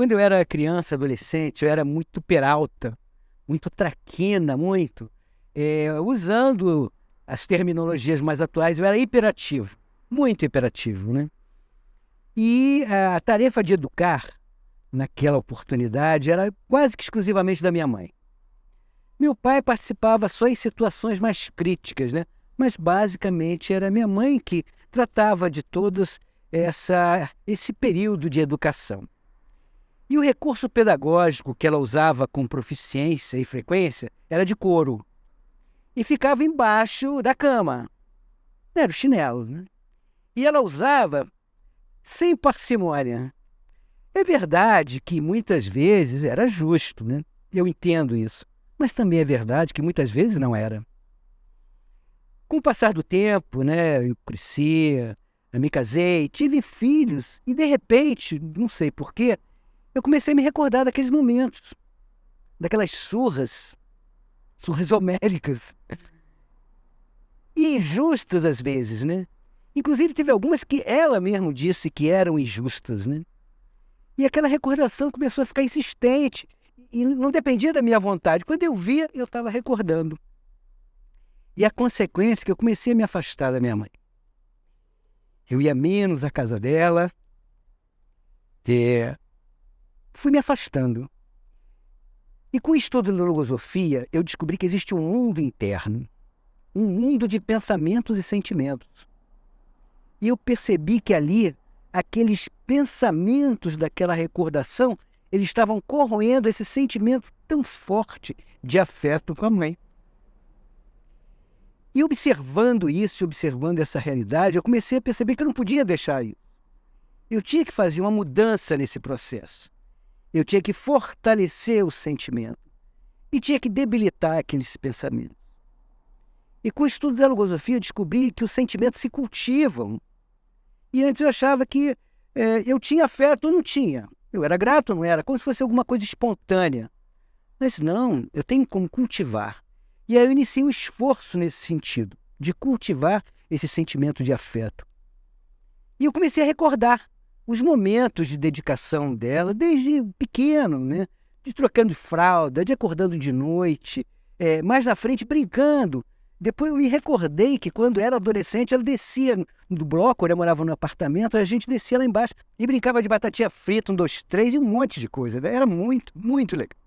Quando eu era criança, adolescente, eu era muito peralta, muito traquina, usando as terminologias mais atuais, eu era hiperativo, muito hiperativo, né? E a tarefa de educar, naquela oportunidade, era quase que exclusivamente da minha mãe. Meu pai participava só em situações mais críticas, né? Mas basicamente era minha mãe que tratava de todos esse período de educação. E o recurso pedagógico que ela usava com proficiência e frequência era de couro. E ficava embaixo da cama. Era o chinelo, né? E ela usava sem parcimônia. É verdade que muitas vezes era justo, né? Eu entendo isso. Mas também é verdade que muitas vezes não era. Com o passar do tempo, né, eu cresci, eu me casei, tive filhos e de repente, não sei porquê, eu comecei a me recordar daqueles momentos, daquelas surras homéricas e injustas às vezes, né? Inclusive teve algumas que ela mesma disse que eram injustas, né? E aquela recordação começou a ficar insistente e não dependia da minha vontade. Quando eu via, eu estava recordando. E a consequência é que eu comecei a me afastar da minha mãe. Eu ia menos à casa dela, fui me afastando. E com o estudo da filosofia, eu descobri que existe um mundo interno, um mundo de pensamentos e sentimentos. E eu percebi que ali, aqueles pensamentos daquela recordação, eles estavam corroendo esse sentimento tão forte de afeto com a mãe. E observando isso, observando essa realidade, eu comecei a perceber que eu não podia deixar isso. Eu tinha que fazer uma mudança nesse processo. Eu tinha que fortalecer o sentimento. E tinha que debilitar aqueles pensamentos. E com o estudo da logosofia, eu descobri que os sentimentos se cultivam. E antes eu achava que eu tinha afeto ou não tinha. Eu era grato ou não era, como se fosse alguma coisa espontânea. Mas não, eu tenho como cultivar. E aí eu iniciei um esforço nesse sentido, de cultivar esse sentimento de afeto. E eu comecei a recordar os momentos de dedicação dela, desde pequeno, né? De trocando fralda, de acordando de noite, mais na frente brincando. Depois eu me recordei que quando era adolescente, ela descia do bloco, eu morava no apartamento, a gente descia lá embaixo e brincava de batatinha frita, 1, 2, 3 e um monte de coisa. Era muito, muito legal.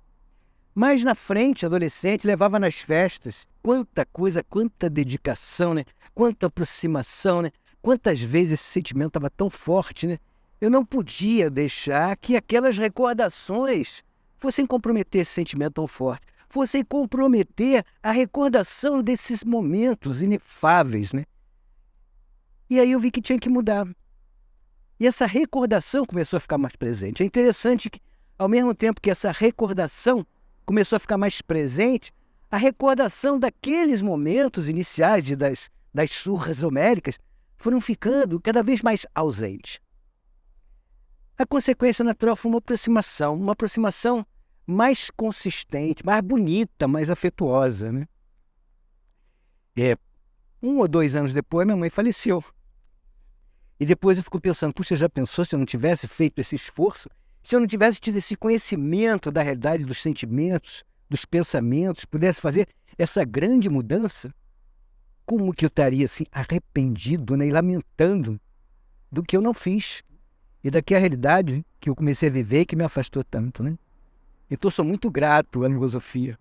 Mais na frente, adolescente, levava nas festas. Quanta coisa, quanta dedicação, né? Quanta aproximação, né? Quantas vezes esse sentimento estava tão forte, né? Eu não podia deixar que aquelas recordações fossem comprometer esse sentimento tão forte, fossem comprometer a recordação desses momentos inefáveis, né? E aí eu vi que tinha que mudar. E essa recordação começou a ficar mais presente. É interessante que, ao mesmo tempo que essa recordação começou a ficar mais presente, a recordação daqueles momentos iniciais das surras homéricas foram ficando cada vez mais ausentes. A consequência natural foi uma aproximação mais consistente, mais bonita, mais afetuosa, né? 1 ou 2 anos depois, minha mãe faleceu. E depois eu fico pensando, puxa, já pensou se eu não tivesse feito esse esforço? Se eu não tivesse tido esse conhecimento da realidade dos sentimentos, dos pensamentos, pudesse fazer essa grande mudança, como que eu estaria assim, arrependido, né, e lamentando do que eu não fiz e daquela realidade que eu comecei a viver e que me afastou tanto, né? Então, sou muito grato à filosofia.